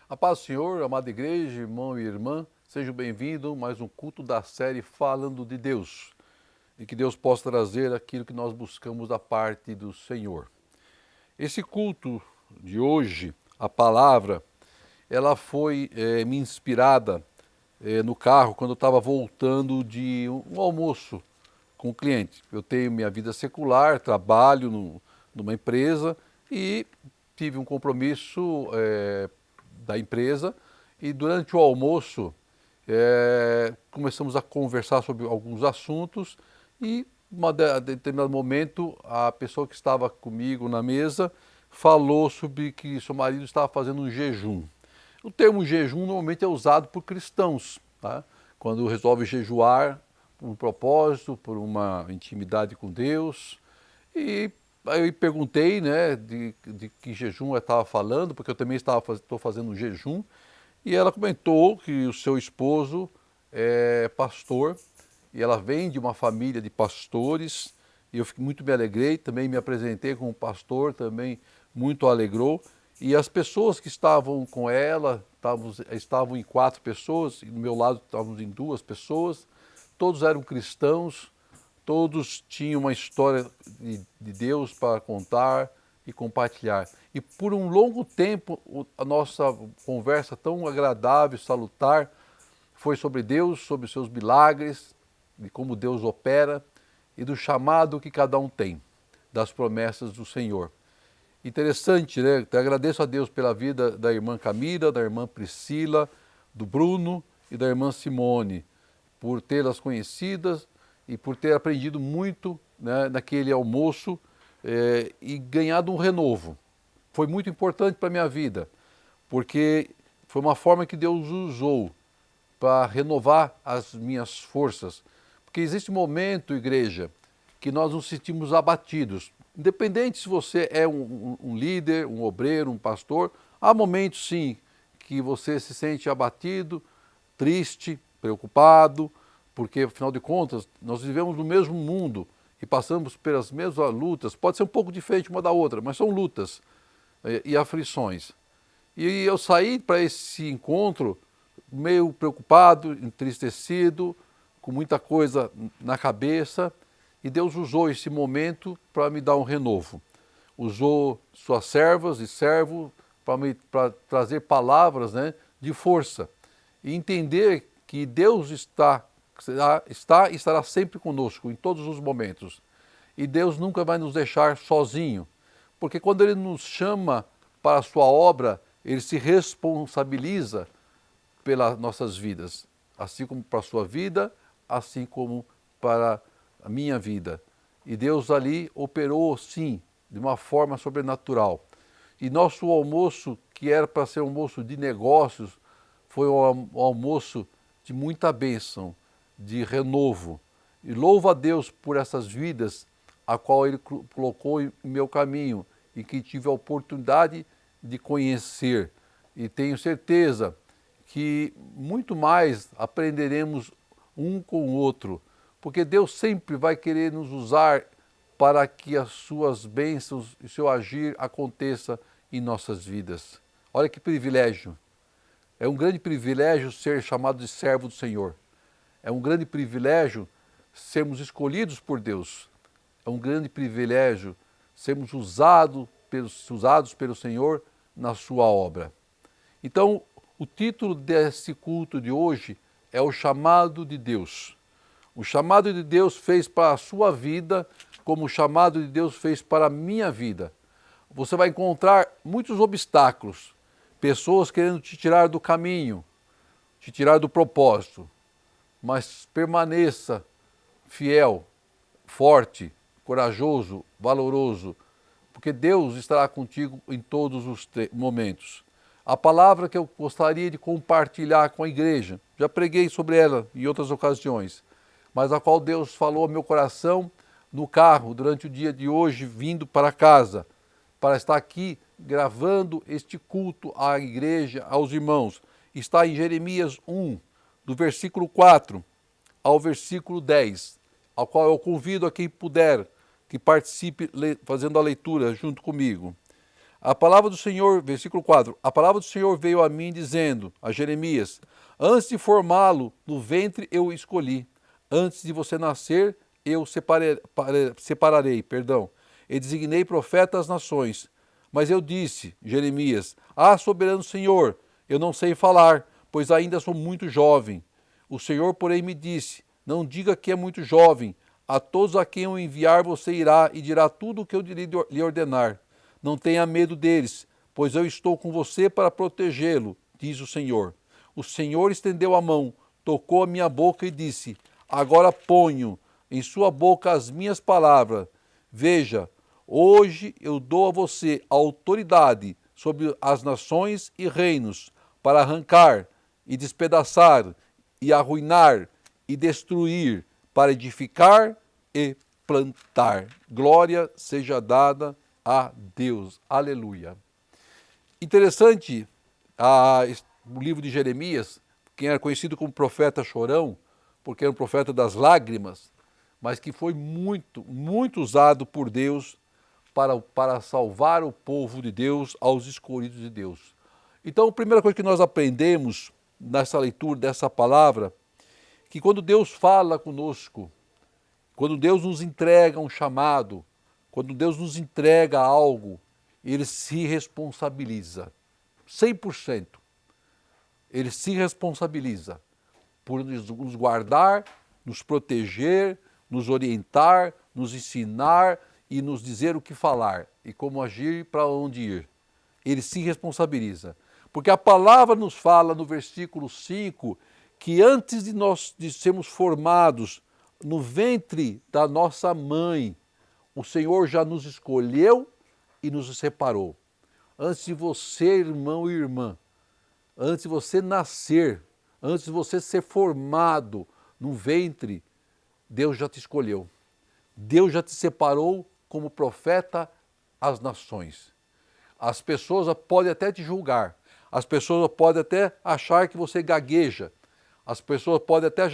A paz do Senhor, amada igreja, irmão e irmã, sejam bem-vindos a mais um culto da série Falando de Deus. E que Deus possa trazer aquilo que nós buscamos da parte do Senhor. Esse culto de hoje, a palavra, ela foi me inspirada no carro quando eu estava voltando de um almoço com o cliente. Eu tenho minha vida secular, trabalho numa empresa e tive um compromisso da empresa e durante o almoço começamos a conversar sobre alguns assuntos e a determinado momento a pessoa que estava comigo na mesa falou sobre que seu marido estava fazendo um jejum. O termo jejum normalmente é usado por cristãos, tá? Quando resolve jejuar por um propósito, por uma intimidade com Deus. E aí eu perguntei, né, de que jejum eu estava falando, porque eu também estou fazendo um jejum. E ela comentou que o seu esposo é pastor e ela vem de uma família de pastores. E eu muito me alegrei, também me apresentei como pastor, também muito alegrou. E as pessoas que estavam com ela, estavam em 4 pessoas, e do meu lado estávamos em 2 pessoas, todos eram cristãos, todos tinham uma história de Deus para contar e compartilhar. E por um longo tempo, a nossa conversa tão agradável, salutar, foi sobre Deus, sobre os seus milagres, de como Deus opera e do chamado que cada um tem, das promessas do Senhor. Interessante, né? Eu agradeço a Deus pela vida da irmã Camila, da irmã Priscila, do Bruno e da irmã Simone, por tê-las conhecidas e por ter aprendido muito, né, naquele almoço e ganhado um renovo. Foi muito importante para a minha vida, porque foi uma forma que Deus usou para renovar as minhas forças. Porque existe um momento, igreja, que nós nos sentimos abatidos. Independente se você é um líder, um obreiro, um pastor, há momentos sim que você se sente abatido, triste, preocupado, porque afinal de contas nós vivemos no mesmo mundo e passamos pelas mesmas lutas. Pode ser um pouco diferente uma da outra, mas são lutas e aflições. E eu saí para esse encontro meio preocupado, entristecido, com muita coisa na cabeça, e Deus usou esse momento para me dar um renovo. Usou suas servas e servos para trazer palavras, né, de força e entender que Deus está e estará sempre conosco em todos os momentos. E Deus nunca vai nos deixar sozinho, porque quando Ele nos chama para a sua obra, Ele se responsabiliza pelas nossas vidas, assim como para a sua vida, assim como para a minha vida. E Deus ali operou, sim, de uma forma sobrenatural. E nosso almoço, que era para ser um almoço de negócios, foi um almoço de muita bênção, de renovo. E louvo a Deus por essas vidas a qual Ele colocou em meu caminho e que tive a oportunidade de conhecer. E tenho certeza que muito mais aprenderemos um com o outro, porque Deus sempre vai querer nos usar para que as suas bênçãos e o seu agir aconteça em nossas vidas. Olha que privilégio! É um grande privilégio ser chamado de servo do Senhor. É um grande privilégio sermos escolhidos por Deus. É um grande privilégio sermos usados pelo Senhor na sua obra. Então, o título desse culto de hoje é o chamado de Deus. O chamado de Deus fez para a sua vida, como o chamado de Deus fez para a minha vida. Você vai encontrar muitos obstáculos, pessoas querendo te tirar do caminho, te tirar do propósito, mas permaneça fiel, forte, corajoso, valoroso, porque Deus estará contigo em todos os momentos. A palavra que eu gostaria de compartilhar com a igreja, já preguei sobre ela em outras ocasiões, mas a qual Deus falou ao meu coração no carro durante o dia de hoje, vindo para casa, para estar aqui gravando este culto à igreja, aos irmãos. Está em Jeremias 1, do versículo 4 ao versículo 10, ao qual eu convido a quem puder que participe fazendo a leitura junto comigo. A palavra do Senhor, versículo 4, a palavra do Senhor veio a mim dizendo, a Jeremias, antes de formá-lo no ventre eu o escolhi, antes de você nascer eu separarei, e designei profeta às nações. Mas eu disse, Jeremias, soberano Senhor, eu não sei falar, pois ainda sou muito jovem. O Senhor, porém, me disse, não diga que é muito jovem, a todos a quem eu enviar você irá e dirá tudo o que eu lhe ordenar. Não tenha medo deles, pois eu estou com você para protegê-lo, diz o Senhor. O Senhor estendeu a mão, tocou a minha boca e disse, agora ponho em sua boca as minhas palavras. Veja, hoje eu dou a você autoridade sobre as nações e reinos, para arrancar e despedaçar e arruinar e destruir, para edificar e plantar. Glória seja dada a Deus. Aleluia. Interessante, o livro de Jeremias, quem era conhecido como profeta chorão, porque era um profeta das lágrimas, mas que foi muito, muito usado por Deus para salvar o povo de Deus aos escolhidos de Deus. Então, a primeira coisa que nós aprendemos nessa leitura dessa palavra, que quando Deus fala conosco, quando Deus nos entrega um chamado, quando Deus nos entrega algo, Ele se responsabiliza, 100%. Ele se responsabiliza por nos guardar, nos proteger, nos orientar, nos ensinar e nos dizer o que falar e como agir, para onde ir. Ele se responsabiliza. Porque a palavra nos fala no versículo 5 que antes de sermos formados no ventre da nossa mãe, o Senhor já nos escolheu e nos separou. Antes de você, irmão e irmã, antes de você nascer, antes de você ser formado no ventre, Deus já te escolheu. Deus já te separou como profeta às nações. As pessoas podem até te julgar, as pessoas podem até achar que você gagueja, as pessoas podem até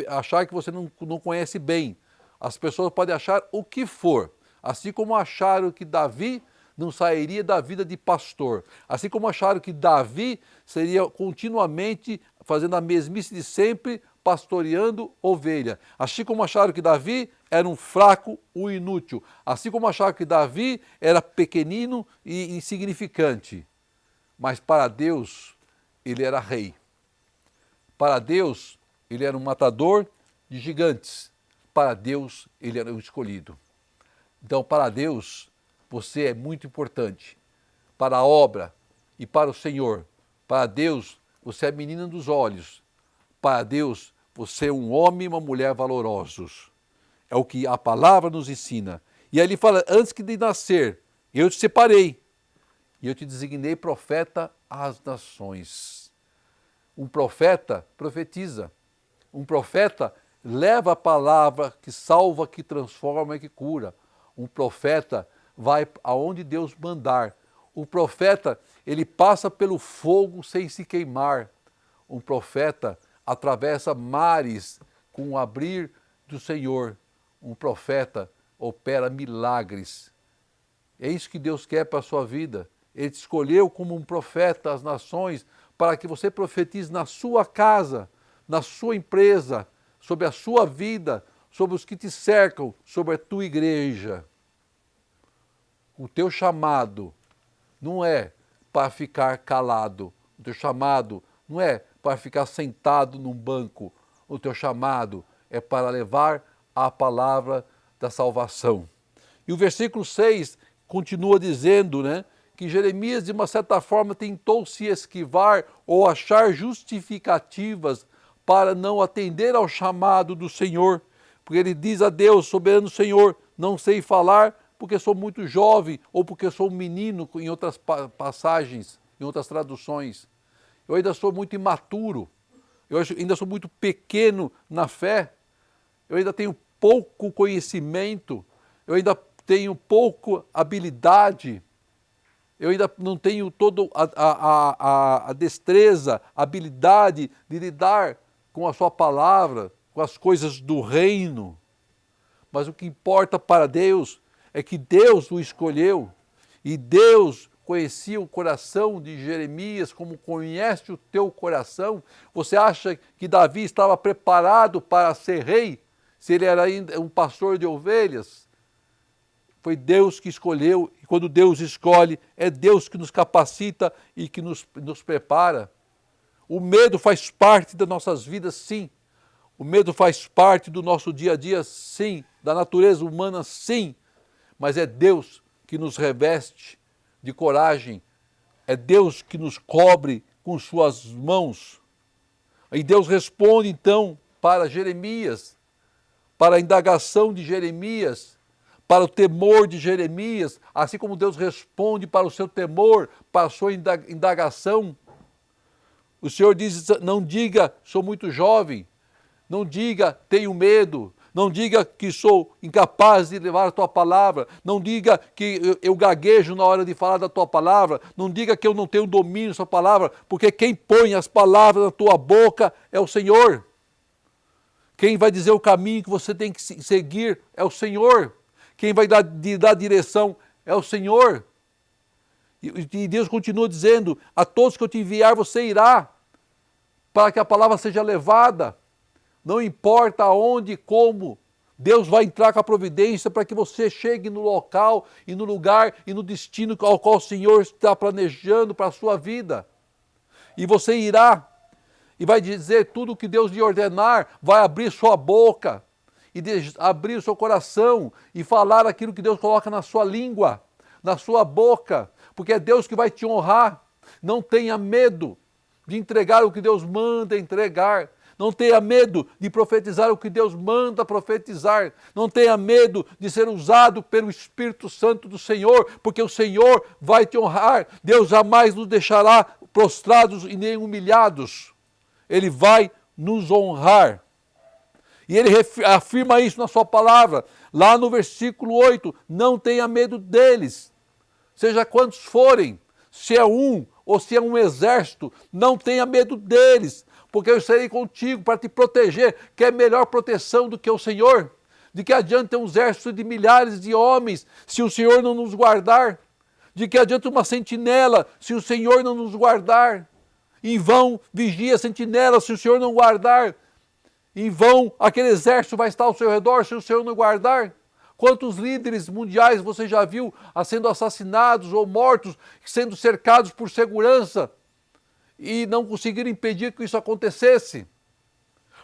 achar que você não conhece bem, as pessoas podem achar o que for, assim como acharam que Davi não sairia da vida de pastor, assim como acharam que Davi seria continuamente fazendo a mesmice de sempre, pastoreando ovelha, assim como acharam que Davi era um fraco, um inútil, assim como acharam que Davi era pequenino e insignificante, mas para Deus ele era rei. Para Deus, ele era um matador de gigantes. Para Deus, ele era o escolhido. Então, para Deus, você é muito importante. Para a obra e para o Senhor. Para Deus, você é menina dos olhos. Para Deus, você é um homem e uma mulher valorosos. É o que a palavra nos ensina. E aí ele fala, antes de nascer, eu te separei. E eu te designei profeta às nações. Um profeta profetiza. Um profeta leva a palavra que salva, que transforma e que cura. Um profeta vai aonde Deus mandar. O profeta, ele passa pelo fogo sem se queimar. Um profeta atravessa mares com o abrir do Senhor. Um profeta opera milagres. É isso que Deus quer para a sua vida. Ele te escolheu como um profeta às nações para que você profetize na sua casa, na sua empresa, sobre a sua vida, sobre os que te cercam, sobre a tua igreja. O teu chamado não é para ficar calado. O teu chamado não é para ficar sentado num banco. O teu chamado é para levar a palavra da salvação. E o versículo 6 continua dizendo, que Jeremias, de uma certa forma, tentou se esquivar ou achar justificativas para não atender ao chamado do Senhor. Porque ele diz a Deus, soberano Senhor, não sei falar porque sou muito jovem ou porque sou um menino, em outras passagens, em outras traduções. Eu ainda sou muito imaturo, eu ainda sou muito pequeno na fé, eu ainda tenho pouco conhecimento, eu ainda tenho pouco habilidade, eu ainda não tenho toda a destreza, a habilidade de lidar com a sua palavra, com as coisas do reino. Mas o que importa para Deus é que Deus o escolheu e Deus conhecia o coração de Jeremias como conhece o teu coração? Você acha que Davi estava preparado para ser rei, se ele era ainda um pastor de ovelhas? Foi Deus que escolheu, e quando Deus escolhe, é Deus que nos capacita e que nos prepara. O medo faz parte das nossas vidas, sim. O medo faz parte do nosso dia a dia, sim. Da natureza humana, sim. Mas é Deus que nos reveste de coragem. É Deus que nos cobre com suas mãos. E Deus responde, então, para Jeremias, para a indagação de Jeremias, para o temor de Jeremias, assim como Deus responde para o seu temor, para a sua indagação. O Senhor diz, não diga, sou muito jovem, não diga, tenho medo, não diga que sou incapaz de levar a tua palavra, não diga que eu gaguejo na hora de falar da tua palavra, não diga que eu não tenho domínio da sua palavra, porque quem põe as palavras na tua boca é o Senhor. Quem vai dizer o caminho que você tem que seguir é o Senhor. Quem vai dar direção é o Senhor. E Deus continua dizendo, a todos que eu te enviar você irá, para que a palavra seja levada. Não importa aonde e como, Deus vai entrar com a providência para que você chegue no local e no lugar e no destino ao qual o Senhor está planejando para a sua vida. E você irá e vai dizer tudo o que Deus lhe ordenar, vai abrir sua boca e abrir o seu coração e falar aquilo que Deus coloca na sua língua, na sua boca, porque é Deus que vai te honrar. Não tenha medo de entregar o que Deus manda entregar. Não tenha medo de profetizar o que Deus manda profetizar. Não tenha medo de ser usado pelo Espírito Santo do Senhor, porque o Senhor vai te honrar. Deus jamais nos deixará prostrados e nem humilhados. Ele vai nos honrar. E ele afirma isso na sua palavra, lá no versículo 8, não tenha medo deles, seja quantos forem, se é um ou se é um exército, não tenha medo deles, porque eu serei contigo para te proteger. Quer melhor proteção do que o Senhor? De que adianta um exército de milhares de homens se o Senhor não nos guardar? De que adianta uma sentinela se o Senhor não nos guardar? Em vão vigia a sentinela se o Senhor não guardar. Em vão aquele exército vai estar ao seu redor se o Senhor não guardar. Quantos líderes mundiais você já viu sendo assassinados ou mortos, sendo cercados por segurança e não conseguiram impedir que isso acontecesse?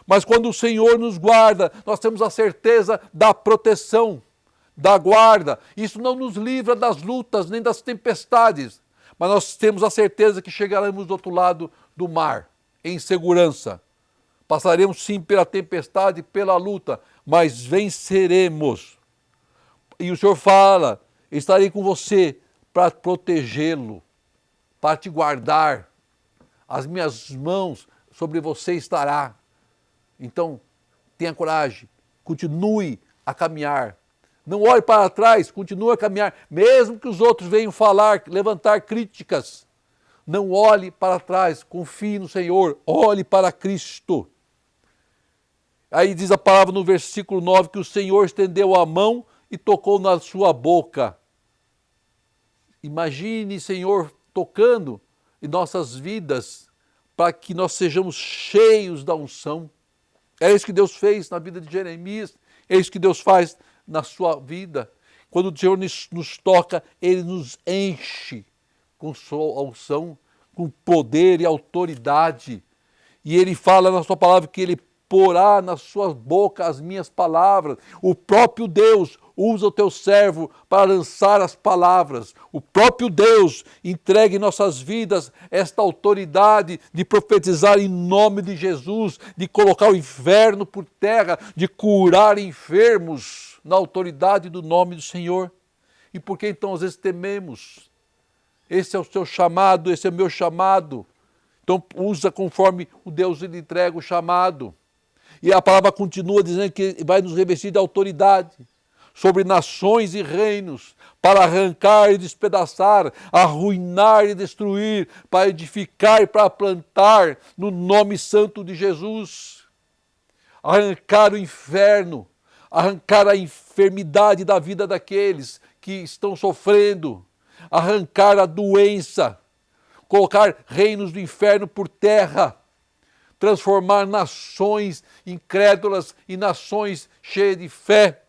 Mas quando o Senhor nos guarda, nós temos a certeza da proteção, da guarda. Isso não nos livra das lutas nem das tempestades, mas nós temos a certeza que chegaremos do outro lado do mar, em segurança. Passaremos sim pela tempestade, pela luta, mas venceremos. E o Senhor fala, estarei com você para protegê-lo, para te guardar. As minhas mãos sobre você estará. Então, tenha coragem, continue a caminhar. Não olhe para trás, continue a caminhar, mesmo que os outros venham falar, levantar críticas. Não olhe para trás, confie no Senhor, olhe para Cristo. Aí diz a palavra no versículo 9 que o Senhor estendeu a mão e tocou na sua boca. Imagine, Senhor, tocando em nossas vidas para que nós sejamos cheios da unção. É isso que Deus fez na vida de Jeremias, é isso que Deus faz na sua vida. Quando o Senhor nos toca, Ele nos enche com sua unção, com poder e autoridade. E Ele fala na sua palavra que Ele porá na sua boca as minhas palavras. O próprio Deus usa o teu servo para lançar as palavras. O próprio Deus entrega em nossas vidas esta autoridade de profetizar em nome de Jesus, de colocar o inferno por terra, de curar enfermos na autoridade do nome do Senhor. E por que então às vezes tememos? Esse é o seu chamado, esse é o meu chamado. Então usa conforme o Deus lhe entrega o chamado. E a palavra continua dizendo que vai nos revestir de autoridade sobre nações e reinos, para arrancar e despedaçar, arruinar e destruir, para edificar e para plantar no nome santo de Jesus. Arrancar o inferno, arrancar a enfermidade da vida daqueles que estão sofrendo, arrancar a doença, colocar reinos do inferno por terra, transformar nações incrédulas em nações cheias de fé.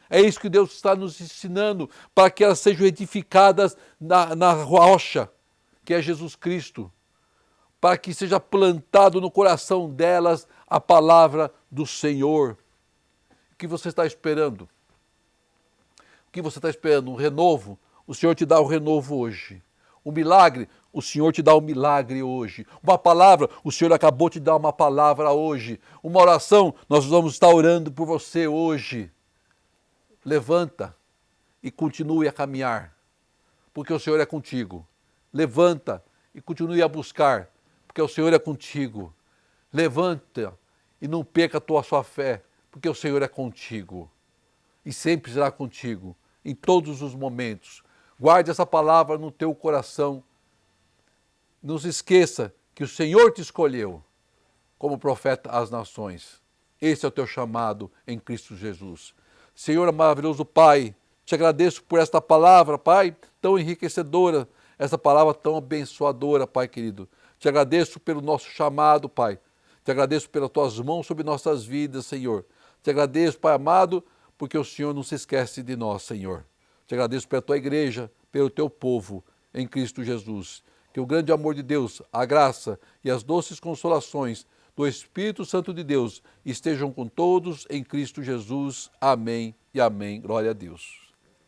É isso que Deus está nos ensinando, para que elas sejam edificadas na rocha, que é Jesus Cristo, para que seja plantado no coração delas a palavra do Senhor. O que você está esperando? O que você está esperando? Um renovo? O Senhor te dá o renovo hoje. Um milagre? O Senhor te dá um milagre hoje. Uma palavra? O Senhor acabou de te dar uma palavra hoje. Uma oração? Nós vamos estar orando por você hoje. Levanta e continue a caminhar, porque o Senhor é contigo. Levanta e continue a buscar, porque o Senhor é contigo. Levanta e não perca a sua fé, porque o Senhor é contigo. E sempre será contigo, em todos os momentos. Guarde essa palavra no teu coração. Não se esqueça que o Senhor te escolheu como profeta às nações. Esse é o teu chamado em Cristo Jesus. Senhor maravilhoso Pai, te agradeço por esta palavra, Pai, tão enriquecedora, essa palavra tão abençoadora, Pai querido. Te agradeço pelo nosso chamado, Pai. Te agradeço pelas tuas mãos sobre nossas vidas, Senhor. Te agradeço, Pai amado, porque o Senhor não se esquece de nós, Senhor. Te agradeço pela tua igreja, pelo teu povo, em Cristo Jesus. Que o grande amor de Deus, a graça e as doces consolações do Espírito Santo de Deus estejam com todos em Cristo Jesus. Amém e amém. Glória a Deus.